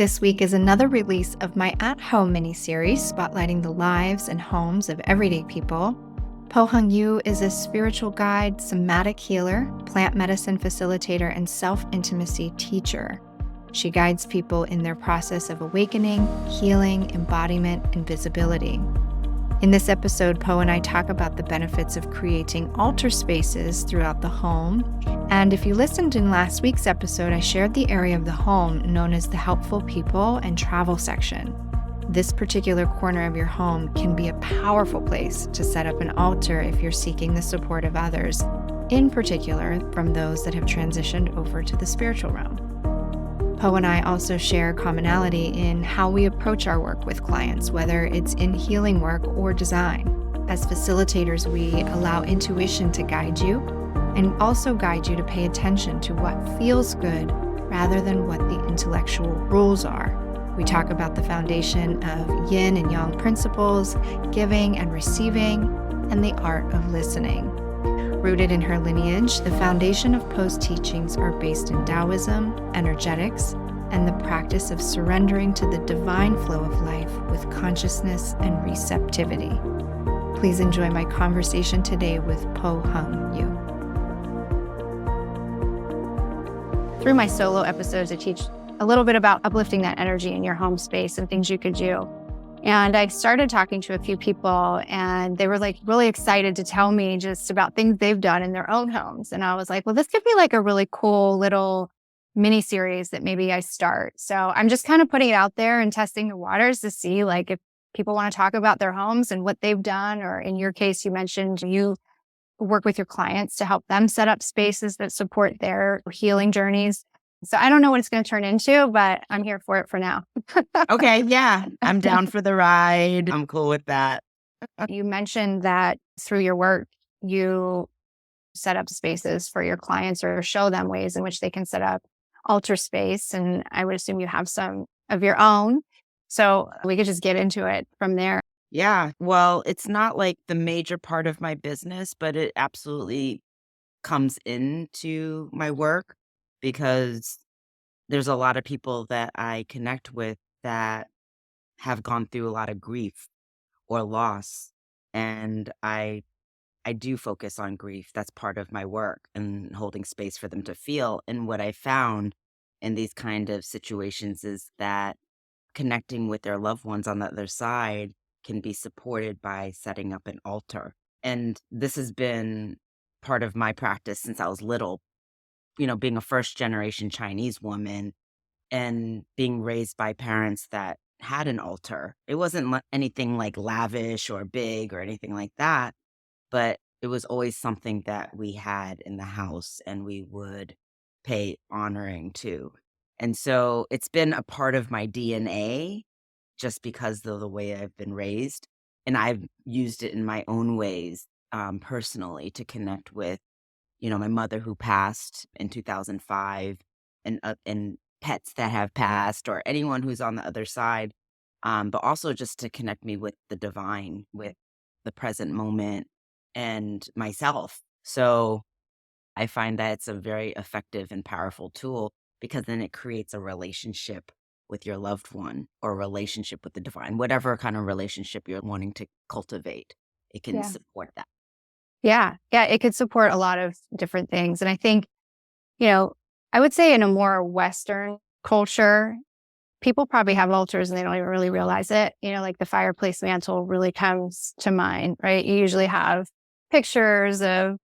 This week is another release of my at-home mini-series spotlighting the lives and homes of everyday people. Po Hung Yu is a spiritual guide, somatic healer, plant medicine facilitator, and self-intimacy teacher. She guides people in their process of awakening, healing, embodiment, and visibility. In this episode, Po and I talk about the benefits of creating altar spaces throughout the home. And if you listened in last week's episode, I shared the area of the home known as the helpful people and travel section. This particular corner of your home can be a powerful place to set up an altar if you're seeking the support of others, in particular from those that have transitioned over to the spiritual realm. Po and I also share commonality in how we approach our work with clients, whether it's in healing work or design. As facilitators, we allow intuition to guide you and also guide you to pay attention to what feels good rather than what the intellectual rules are. We talk about the foundation of yin and yang principles, giving and receiving, and the art of listening. Rooted in her lineage, the foundation of Po's teachings are based in Taoism, energetics, and the practice of surrendering to the divine flow of life with consciousness and receptivity. Please enjoy my conversation today with Po Hung Yu. Through my solo episodes, I teach a little bit about uplifting that energy in your home space and things you could do. And I started talking to a few people and they were really excited to tell me just about things they've done in their own homes. And I was like, well, this could be like a really cool little mini series that maybe I start. So I'm just kind of putting it out there and testing the waters to see like if people want to talk about their homes and what they've done. Or in your case, you mentioned you work with your clients to help them set up spaces that support their healing journeys. So I don't know what it's going to turn into, but I'm here for it for now. Okay, yeah, I'm down for the ride. I'm cool with that. You mentioned that through your work, you set up spaces for your clients or show them ways in which they can set up altar space. And I would assume you have some of your own. So we could just get into it from there. Yeah, well, it's not like the major part of my business, but it absolutely comes into my work because there's a lot of people that I connect with that have gone through a lot of grief or loss. And I do focus on grief. That's part of my work and holding space for them to feel. And what I found in these kind of situations is that connecting with their loved ones on the other side can be supported by setting up an altar. And this has been part of my practice since I was little, being a first generation Chinese woman and being raised by parents that had an altar. It wasn't anything like lavish or big or anything like that, but it was always something that we had in the house and we would pay honoring to. And so it's been a part of my DNA just because of the way I've been raised. And I've used it in my own ways personally to connect with, my mother who passed in 2005 and pets that have passed or anyone who's on the other side. But also just to connect me with the divine, with the present moment and myself. So I find that it's a very effective and powerful tool because then it creates a relationship with your loved one or a relationship with the divine, whatever kind of relationship you're wanting to cultivate. It can support that. Yeah. It could support a lot of different things. And I think, I would say in a more Western culture, people probably have altars and they don't even really realize it. Like the fireplace mantle really comes to mind, right? You usually have pictures of,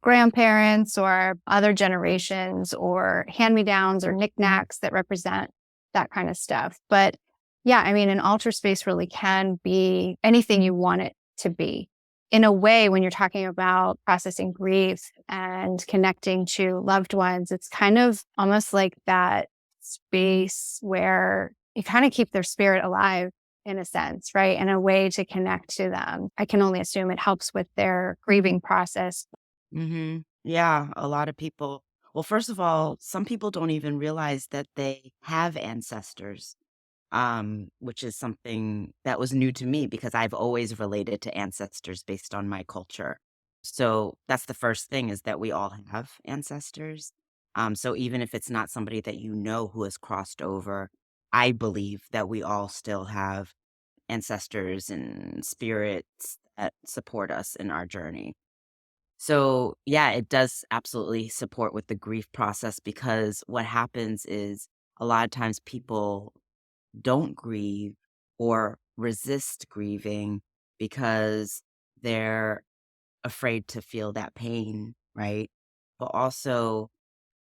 grandparents or other generations or hand-me-downs or knickknacks that represent that kind of stuff. But yeah, an altar space really can be anything you want it to be. In a way, when you're talking about processing grief and connecting to loved ones, it's kind of almost like that space where you kind of keep their spirit alive in a sense, right? And a way to connect to them. I can only assume it helps with their grieving process. Yeah, a lot of people. Well, first of all, some people don't even realize that they have ancestors, which is something that was new to me because I've always related to ancestors based on my culture. So that's the first thing is that we all have ancestors. So even if it's not somebody that who has crossed over, I believe that we all still have ancestors and spirits that support us in our journey. So, yeah, it does absolutely support with the grief process because what happens is a lot of times people don't grieve or resist grieving because they're afraid to feel that pain, right? But also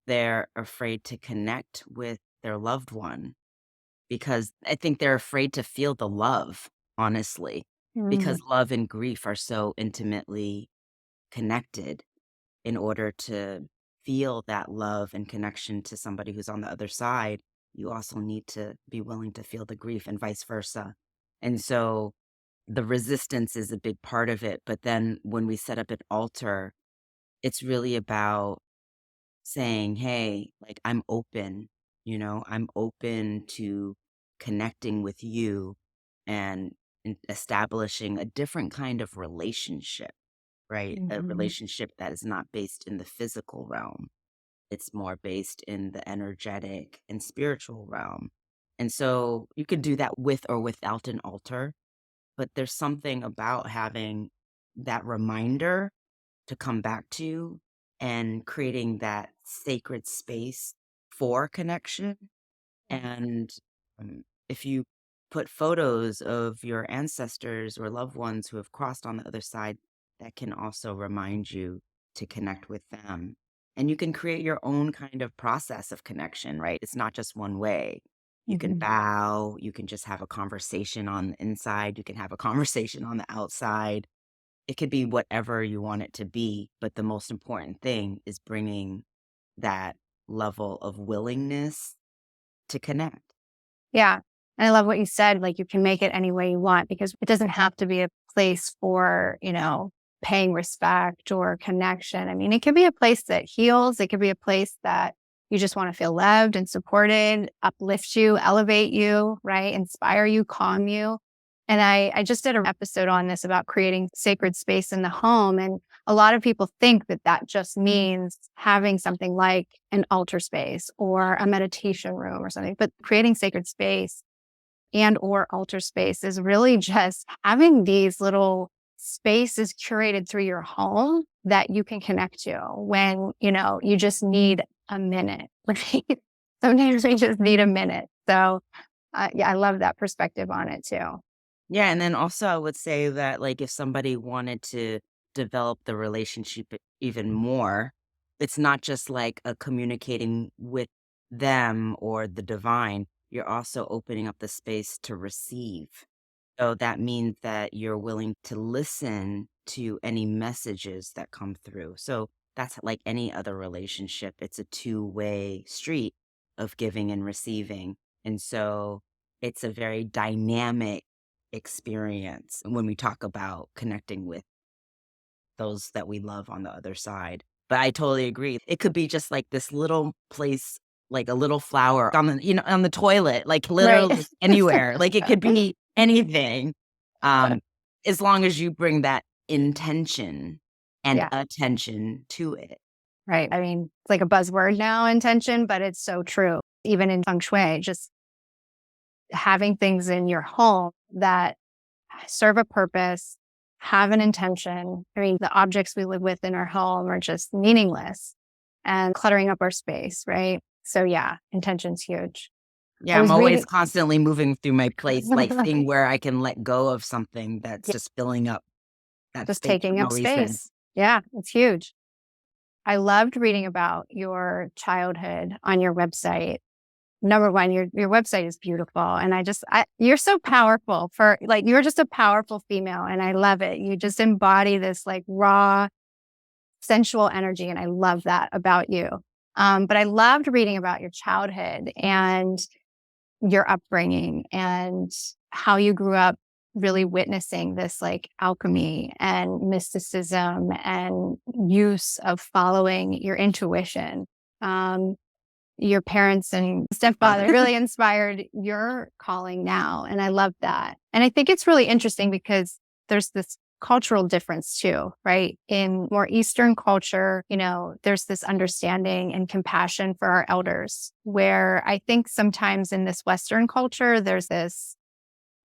they're afraid to connect with their loved one because I think they're afraid to feel the love, honestly, Mm. because love and grief are so intimately connected. In order to feel that love and connection to somebody who's on the other side, you also need to be willing to feel the grief and vice versa. And so the resistance is a big part of it. But then when we set up an altar, it's really about saying, hey, like I'm open, I'm open to connecting with you and establishing a different kind of relationship, right? A Mhm. relationship that is not based in the physical realm. It's more based in the energetic and spiritual realm. And so you could do that with or without an altar, but there's something about having that reminder to come back to and creating that sacred space for connection. And if you put photos of your ancestors or loved ones who have crossed on the other side, that can also remind you to connect with them. And you can create your own kind of process of connection, right? It's not just one way. You can Mhm. bow, you can just have a conversation on the inside, you can have a conversation on the outside. It could be whatever you want it to be. But the most important thing is bringing that level of willingness to connect. Yeah. And I love what you said, like you can make it any way you want because it doesn't have to be a place for, paying respect or connection. I mean, it can be a place that heals. It could be a place that you just want to feel loved and supported, uplift you, elevate you, right? Inspire you, calm you. And I just did an episode on this about creating sacred space in the home. And a lot of people think that that just means having something like an altar space or a meditation room or something, but creating sacred space and or altar space is really just having these little spaces curated through your home that you can connect to when, you just need a minute. Like, sometimes we just need a minute. So, yeah, I love that perspective on it too. Yeah, and then also I would say that, like, if somebody wanted to develop the relationship even more, it's not just like a communicating with them or the divine, you're also opening up the space to receive. So that means that you're willing to listen to any messages that come through. So that's like any other relationship. It's a two-way street of giving and receiving. And so it's a very dynamic experience when we talk about connecting with those that we love on the other side. But I totally agree. It could be just like this little place, like a little flower on on the toilet, like Right. literally anywhere. Like it could be anything. Um, as long as you bring that intention and Yeah. attention to it. Right. I mean, it's like a buzzword now, intention, but it's so true. Even in feng shui, just having things in your home that serve a purpose, have an intention. I mean, the objects we live with in our home are just meaningless and cluttering up our space, right? So yeah, intention's huge. I Yeah, I'm was always reading constantly moving through my place, like seeing where I can let go of something that's Yeah, just filling up that just space for taking no up reason. space. Yeah, it's huge. I loved reading about your childhood on your website. Number one, your website is beautiful, and you're so powerful for like you're just a powerful female, and I love it. You just embody this like raw, sensual energy, and I love that about you. But I loved reading about your childhood and your upbringing and how you grew up really witnessing this like alchemy and mysticism and use of following your intuition. Um, your parents and stepfather Father. really inspired your calling now. And I love that. And I think it's really interesting because there's this cultural difference too, right? In more Eastern culture, there's this understanding and compassion for our elders, where I think sometimes in this Western culture, there's this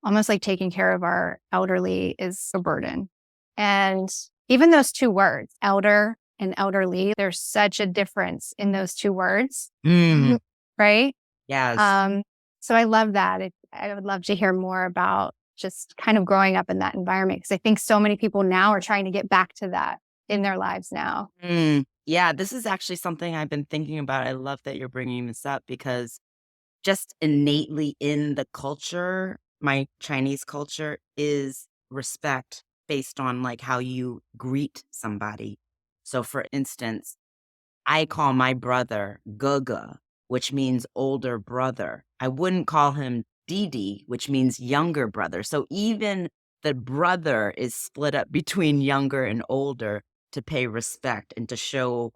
almost like taking care of our elderly is a burden. And even those two words, elder and elderly, there's such a difference in those two words, Mm, right? yes. Um, so I love that. I would love to hear more about just kind of growing up in that environment, because I think so many people now are trying to get back to that in their lives now. Yeah, this is actually something I've been thinking about. I love that you're bringing this up because just innately in the culture, my Chinese culture is respect based on like how you greet somebody. So for instance, I call my brother Gaga, which means older brother. I wouldn't call him Didi, which means younger brother. So even the brother is split up between younger and older to pay respect and to show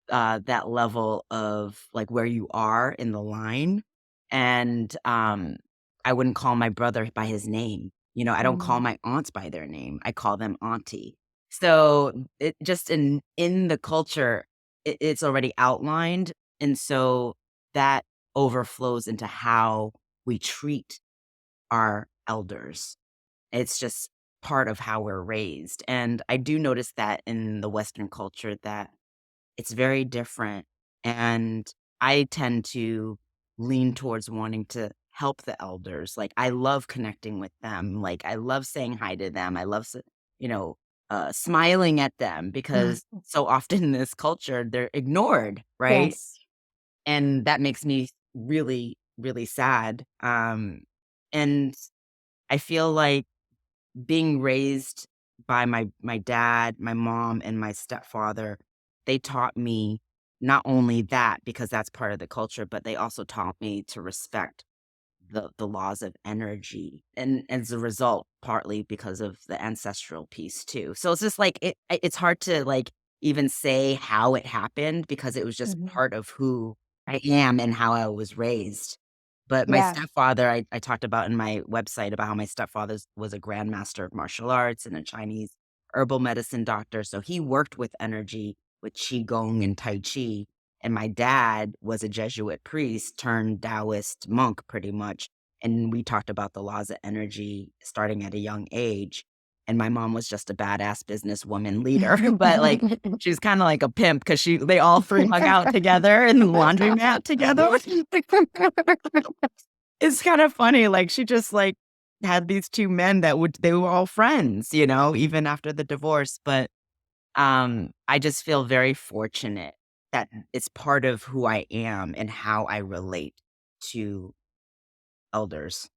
that level of like where you are in the line. And I wouldn't call my brother by his name. I don't call Mm. my aunts by their name. I call them auntie. So it just in the culture, it's already outlined, and so that overflows into how we treat our elders. It's just part of how we're raised, and I do notice that in the Western culture that it's very different, and I tend to lean towards wanting to help the elders. Like, I love connecting with them. Like, I love saying hi to them. I love, you know, smiling at them because so often in this culture, they're ignored, right? Yes. And that makes me really, really sad. And I feel like being raised by my dad, my mom, and my stepfather, they taught me not only that because that's part of the culture, but they also taught me to respect the laws of energy, and as a result, partly because of the ancestral piece too. So it's just like it's hard to like even say how it happened because it was just Mhm. part of who I am and how I was raised. But my Yeah. stepfather, I talked about in my website about how my stepfather was a grandmaster of martial arts and a Chinese herbal medicine doctor. So he worked with energy with Qigong and Tai Chi. And my dad was a Jesuit priest turned Taoist monk, pretty much. And we talked about the laws of energy starting at a young age. And my mom was just a badass businesswoman leader, but like she was kind of like a pimp because they all three hung out together in the laundromat together. It's kind of funny. Like she just like had these two men they were all friends, even after the divorce. But I just feel very fortunate that it's part of who I am and how I relate to elders.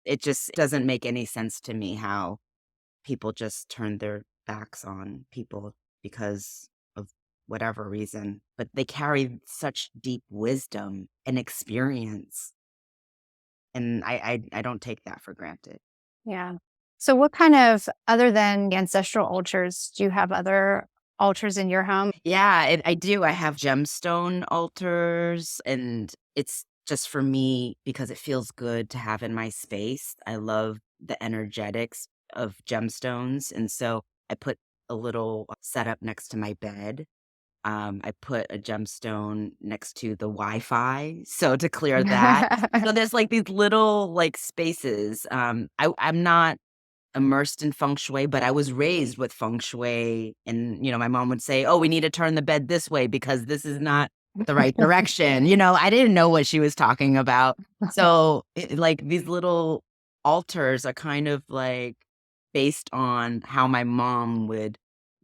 It just doesn't make any sense to me how people just turn their backs on people because of whatever reason, but they carry such deep wisdom and experience, and I don't take that for granted. Yeah. So what kind of, other than ancestral altars, do you have other altars in your home? Yeah, I do. I have gemstone altars, and it's just for me because it feels good to have in my space. I love the energetics of gemstones, and so I put a little setup next to my bed. I put a gemstone next to the Wi-Fi, so to clear that. So there's like these little like spaces. I'm not immersed in feng shui, but I was raised with feng shui. And, my mom would say, "Oh, we need to turn the bed this way because this is not the right direction." I didn't know what she was talking about. So, like, these little altars are kind of like based on how my mom would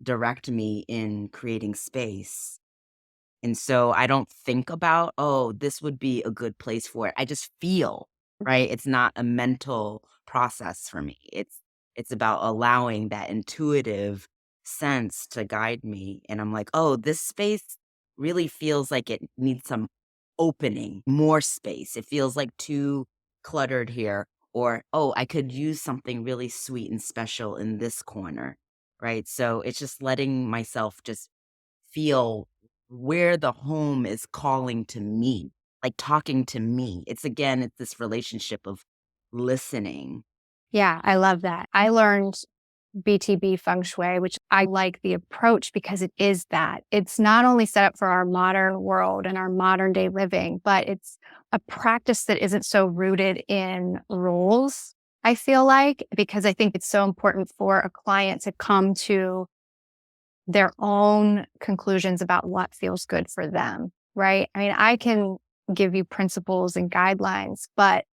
direct me in creating space. And so I don't think about, "Oh, this would be a good place for it." I just feel, right? It's not a mental process for me. It's about allowing that intuitive sense to guide me. And I'm like, "Oh, this space really feels like it needs some opening, more space. It feels like too cluttered here." Or, "Oh, I could use something really sweet and special in this corner." Right? So it's just letting myself just feel where the home is calling to me, like talking to me. It's this relationship of listening. Yeah, I love that. I learned BTB feng shui, which I like the approach because it is that. It's not only set up for our modern world and our modern day living, but it's a practice that isn't so rooted in rules, I feel like, because I think it's so important for a client to come to their own conclusions about what feels good for them, right? I mean, I can give you principles and guidelines, but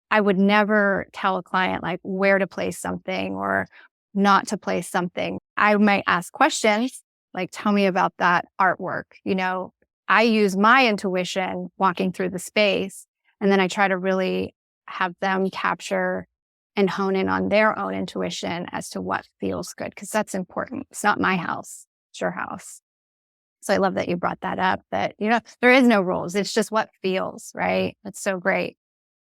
I would never tell a client like where to place something or not to place something. I might ask questions like, tell me about that artwork. I use my intuition walking through the space, and then I try to really have them capture and hone in on their own intuition as to what feels good, because that's important. It's not my house, it's your house. So I love that you brought that up, that, there is no rules. It's just what feels, right? That's so great.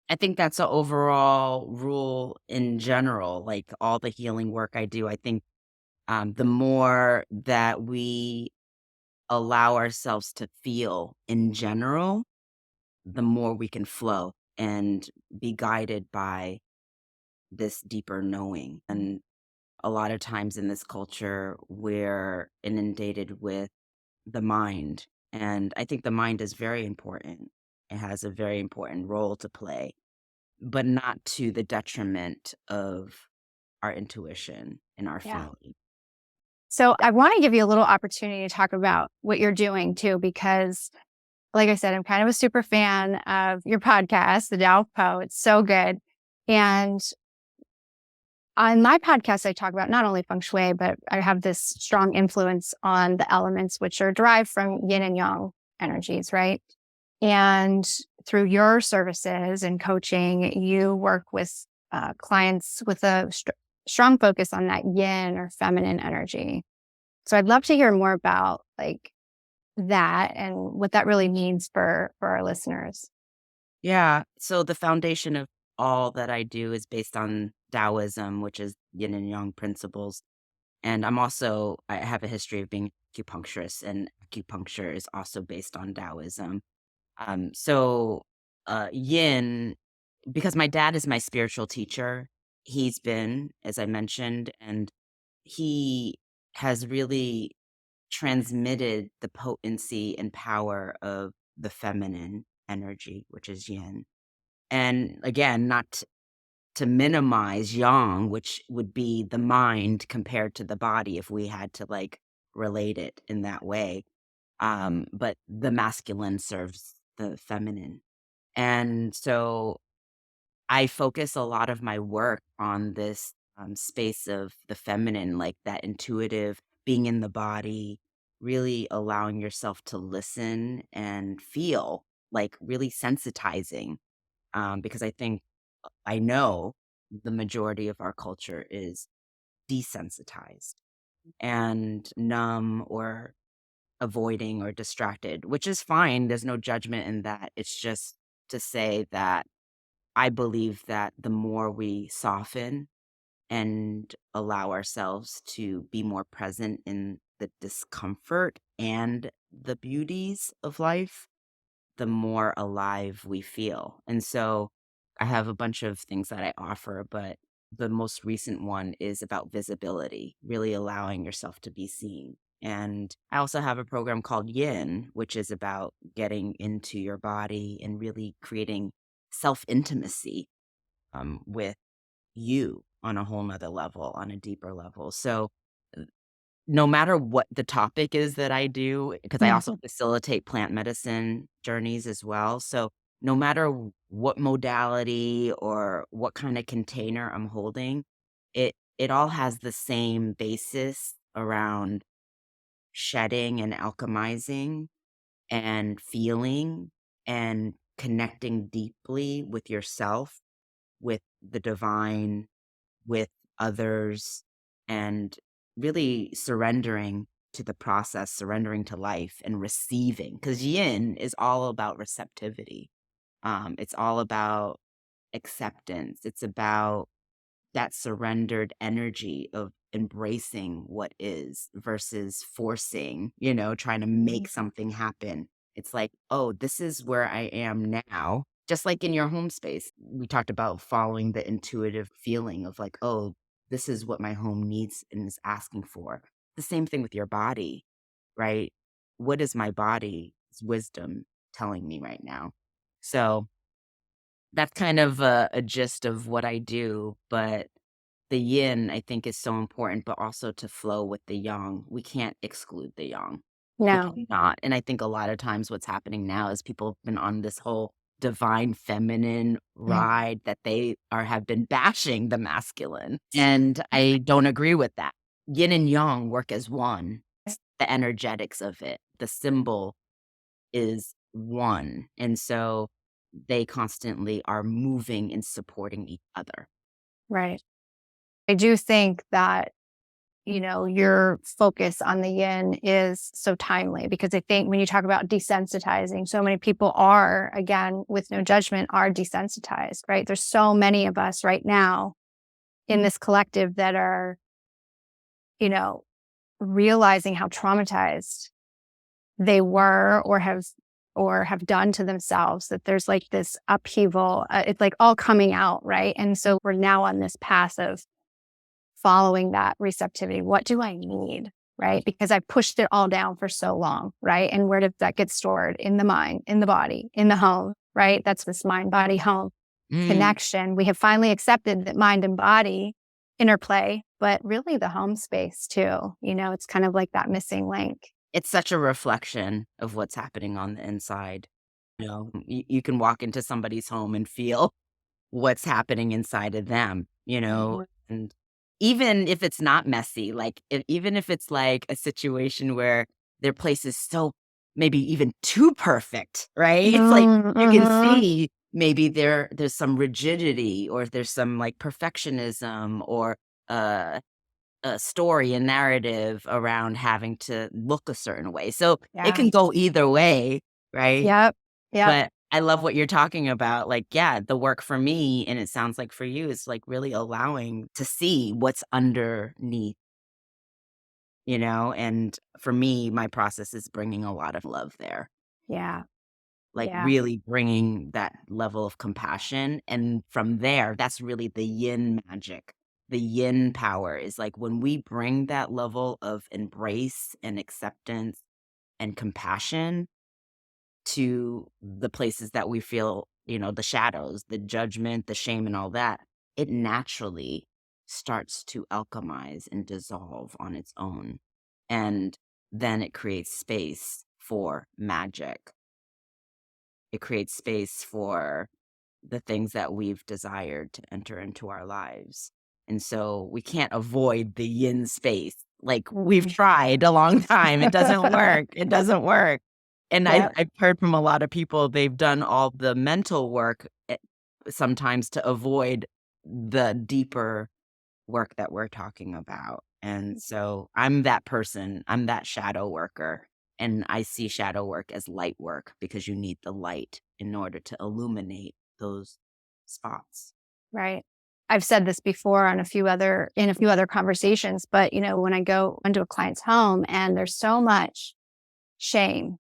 I think that's an overall rule in general, like all the healing work I do. I think the more that we allow ourselves to feel in general, the more we can flow and be guided by this deeper knowing. And a lot of times in this culture, we're inundated with the mind. And I think the mind is very important. It has a very important role to play, but not to the detriment of our intuition and our Yeah. feeling. So I want to give you a little opportunity to talk about what you're doing too, because like I said, I'm kind of a super fan of your podcast, The Tao of Po. It's so good. And on my podcast, I talk about not only feng shui, but I have this strong influence on the elements, which are derived from yin and yang energies, right? And through your services and coaching, you work with clients with a strong focus on that yin or feminine energy. So I'd love to hear more about like that and what that really means for our listeners. Yeah. So the foundation of all that I do is based on Taoism, which is yin and yang principles. And I have a history of being acupuncturist, and acupuncture is also based on Taoism. So yin, because my dad is my spiritual teacher, he's been, as I mentioned, and he has really transmitted the potency and power of the feminine energy, which is yin. And again, not to minimize yang, which would be the mind compared to the body if we had to like relate it in that way. But the masculine serves the feminine. And so I focus a lot of my work on this space of the feminine, like that intuitive being in the body, really allowing yourself to listen and feel, like really sensitizing. Because I know the majority of our culture is desensitized and numb or avoiding or distracted, which is fine. There's no judgment in that. It's just to say that I believe that the more we soften and allow ourselves to be more present in the discomfort and the beauties of life, the more alive we feel. And so I have a bunch of things that I offer, but the most recent one is about visibility, really allowing yourself to be seen. And I also have a program called Yin, which is about getting into your body and really creating self intimacy with you on a whole nother level, on a deeper level. So no matter what the topic is that I do, because I also facilitate plant medicine journeys as well. So no matter what modality or what kind of container I'm holding, it all has the same basis around shedding and alchemizing and feeling and connecting deeply with yourself, with the divine, with others, and really surrendering to the process, surrendering to life and receiving. Because yin is all about receptivity. It's all about acceptance. It's about that surrendered energy of embracing what is versus forcing, trying to make something happen. It's like, oh, this is where I am now. Just like in your home space, we talked about following the intuitive feeling of like, oh, this is what my home needs and is asking for. The same thing with your body, right? What is my body's wisdom telling me right now? So that's kind of a gist of what I do. But the yin, I think, is so important, but also to flow with the yang. We can't exclude the yang. We No. cannot. And I think a lot of times what's happening now is people have been on this whole divine feminine ride that they have been bashing the masculine. And I don't agree with that. Yin and yang work as one. It's the energetics of it. The symbol is one. And so they constantly are moving and supporting each other. Right. I do think that, your focus on the yin is so timely, because I think when you talk about desensitizing, so many people are, again, with no judgment, are desensitized, right? There's so many of us right now in this collective that are, you know, realizing how traumatized they were or have done to themselves, that there's like this upheaval. It's like all coming out, right? And so we're now on this path of following that receptivity. What do I need? Right? Because I pushed it all down for so long, right? And where did that get stored? In the mind, in the body, in the home, right? That's this mind, body, home connection. We have finally accepted that mind and body interplay, but really the home space too. It's kind of like that missing link. It's such a reflection of what's happening on the inside. You can walk into somebody's home and feel what's happening inside of them, and even if it's not messy, like even if it's like a situation where their place is so maybe even too perfect, right? It's like you can see maybe there's some rigidity, or there's some like perfectionism, or uh a story, a narrative around having to look a certain way. So it Yeah. can go either way, right? Yep. Yep. But I love what you're talking about. Like, yeah, the work for me, and it sounds like for you, is like really allowing to see what's underneath, and for me, my process is bringing a lot of love there, Yeah. like Yeah. really bringing that level of compassion. And from there, that's really the yin magic. The yin power is like when we bring that level of embrace and acceptance and compassion to the places that we feel, the shadows, the judgment, the shame, and all that, it naturally starts to alchemize and dissolve on its own. And then it creates space for magic. It creates space for the things that we've desired to enter into our lives. And so we can't avoid the yin space. Like we've tried a long time. It doesn't work. It doesn't work. And Yep. I've heard from a lot of people, they've done all the mental work sometimes to avoid the deeper work that we're talking about. And so I'm that person, I'm that shadow worker. And I see shadow work as light work because you need the light in order to illuminate those spots. Right. I've said this before in a few other conversations, but when I go into a client's home and there's so much shame,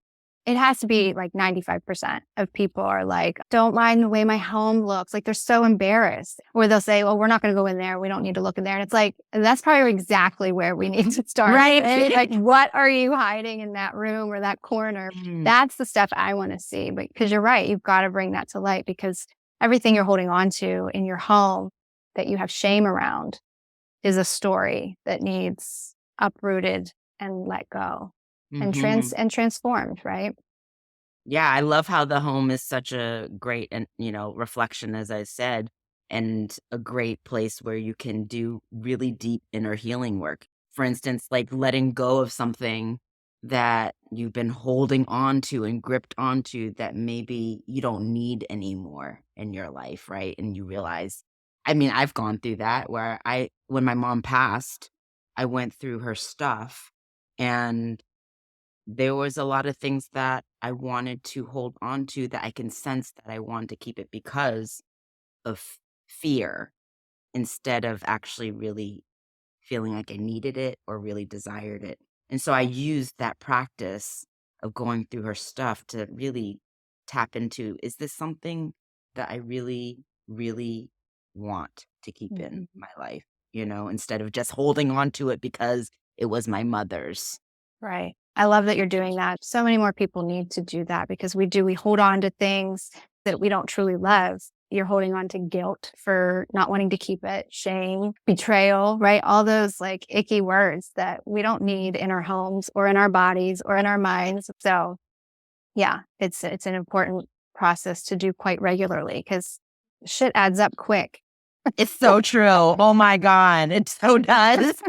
it has to be like 95% of people are like, don't mind the way my home looks. Like they're so embarrassed. Or they'll say, well, we're not going to go in there. We don't need to look in there. And it's like, that's probably exactly where we need to start. Right. Like, what are you hiding in that room or that corner? That's the stuff I want to see. But because you're right, you've got to bring that to light, because everything you're holding on to in your home that you have shame around is a story that needs uprooted and let go and Mhm. transformed, right? Yeah, I love how the home is such a great and reflection, as I said, and a great place where you can do really deep inner healing work. For instance, like letting go of something that you've been holding on to and gripped onto that maybe you don't need anymore in your life, right? And you realize, I mean, I've gone through that where when my mom passed, I went through her stuff, and there was a lot of things that I wanted to hold on to that I can sense that I wanted to keep it because of fear, instead of actually really feeling like I needed it or really desired it. And so I used that practice of going through her stuff to really tap into, is this something that I really, really want to keep in Mhm. my life? instead of just holding on to it because it was my mother's. Right. I love that you're doing that. So many more people need to do that because we hold on to things that we don't truly love. You're holding on to guilt for not wanting to keep it, shame, betrayal, right? All those like icky words that we don't need in our homes or in our bodies or in our minds. So yeah, it's an important process to do quite regularly because shit adds up quick. It's so true. Oh my God. It so does.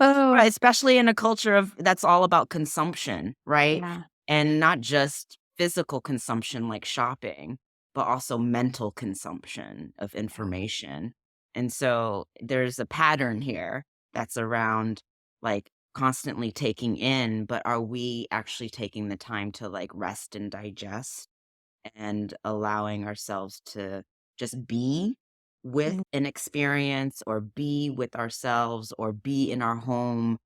Oh, Right, especially in a culture that's all about consumption, right? yeah. And not just physical consumption like shopping, but also mental consumption of information. And so there's a pattern here that's around like constantly taking in, but are we actually taking the time to like rest and digest? And allowing ourselves to just be with Mm, an experience or be with ourselves or be in our home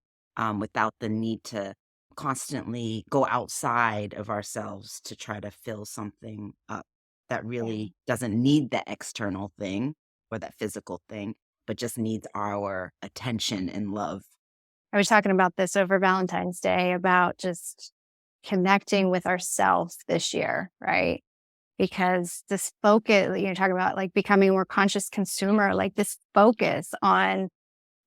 without the need to constantly go outside of ourselves to try to fill something up that yeah. really doesn't need that external thing or that physical thing, but just needs our attention and love. I was talking about this over Valentine's Day about just connecting with ourselves this year, right? Because this focus, you're talking about like becoming a more conscious consumer, like this focus on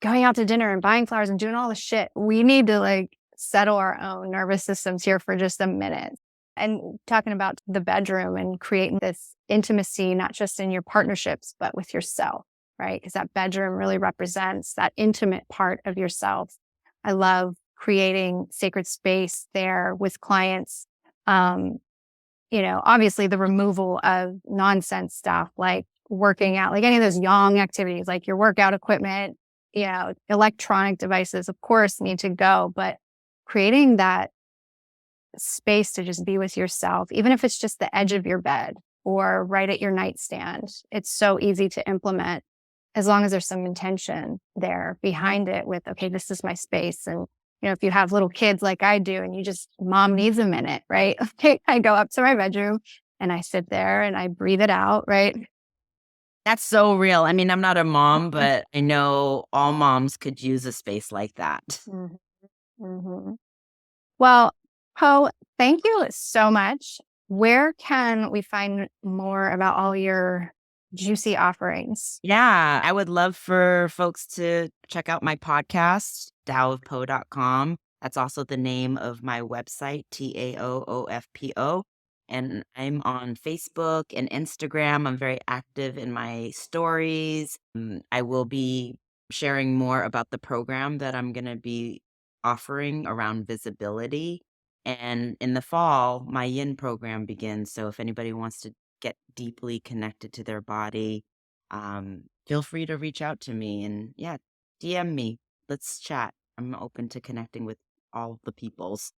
going out to dinner and buying flowers and doing all the shit. We need to like settle our own nervous systems here for just a minute. And talking about the bedroom and creating this intimacy, not just in your partnerships, but with yourself, right? Because that bedroom really represents that intimate part of yourself. I love creating sacred space there with clients. Obviously the removal of nonsense stuff like working out, like any of those yang activities, like your workout equipment, electronic devices, of course, need to go. But creating that space to just be with yourself, even if it's just the edge of your bed or right at your nightstand, it's so easy to implement as long as there's some intention there behind it with, okay, this is my space. And, if you have little kids like I do and mom needs a minute, right? Okay, I go up to my bedroom and I sit there and I breathe it out, right? That's so real. I mean, I'm not a mom, but I know all moms could use a space like that. Mhm, mhm. Well, Poe, thank you so much. Where can we find more about all your juicy offerings? Yeah, I would love for folks to check out my podcast, taoofpo.com. That's also the name of my website, TAOOFPO. And I'm on Facebook and Instagram. I'm very active in my stories. I will be sharing more about the program that I'm going to be offering around visibility. And in the fall, my yin program begins. So if anybody wants to get deeply connected to their body, feel free to reach out to me and yeah, DM me. Let's chat. I'm open to connecting with all the peoples.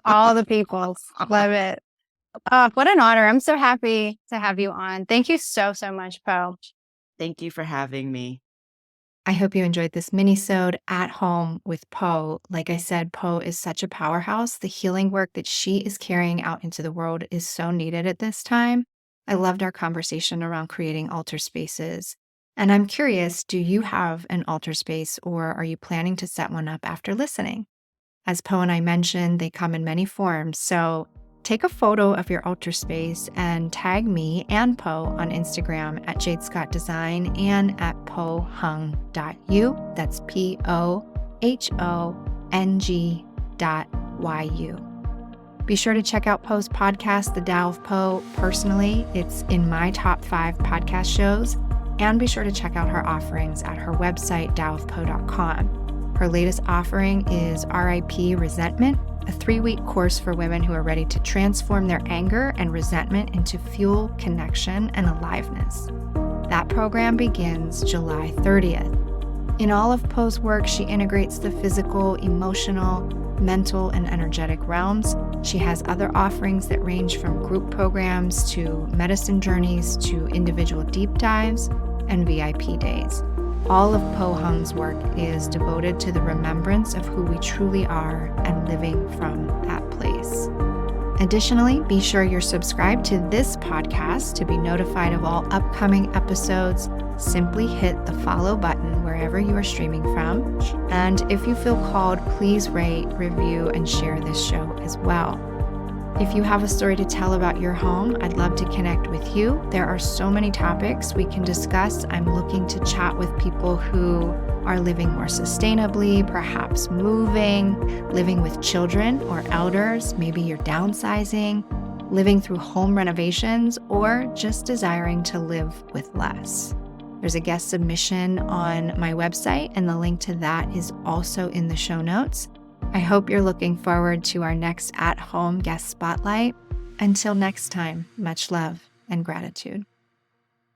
All the peoples. Love it. Oh, what an honor. I'm so happy to have you on. Thank you so, so much, Poe. Thank you for having me. I hope you enjoyed this mini-sode at home with Poe. Like I said, Poe is such a powerhouse. The healing work that she is carrying out into the world is so needed at this time. I loved our conversation around creating altar spaces. And I'm curious, do you have an altar space or are you planning to set one up after listening? As Poe and I mentioned, they come in many forms. So take a photo of your altar space and tag me and Poe on Instagram at Jade Scott Design and at pohung.u. That's POHONG.YU. Be sure to check out Poe's podcast, The Tao of Po, personally. It's in my top 5 podcast shows. And be sure to check out her offerings at her website, taoofpo.com. Her latest offering is RIP Resentment, a 3-week course for women who are ready to transform their anger and resentment into fuel, connection, and aliveness. That program begins July 30th. In all of Poe's work, she integrates the physical, emotional, mental, and energetic realms. She has other offerings that range from group programs to medicine journeys to individual deep dives and VIP days. All of Po Hung's work is devoted to the remembrance of who we truly are and living from that place. Additionally, be sure you're subscribed to this podcast to be notified of all upcoming episodes. Simply hit the follow button wherever you are streaming from. And if you feel called, please rate, review, and share this show as well. If you have a story to tell about your home, I'd love to connect with you. There are so many topics we can discuss. I'm looking to chat with people who are living more sustainably, perhaps moving, living with children or elders. Maybe you're downsizing, living through home renovations, or just desiring to live with less. There's a guest submission on my website, and the link to that is also in the show notes. I hope you're looking forward to our next at-home guest spotlight. Until next time, much love and gratitude.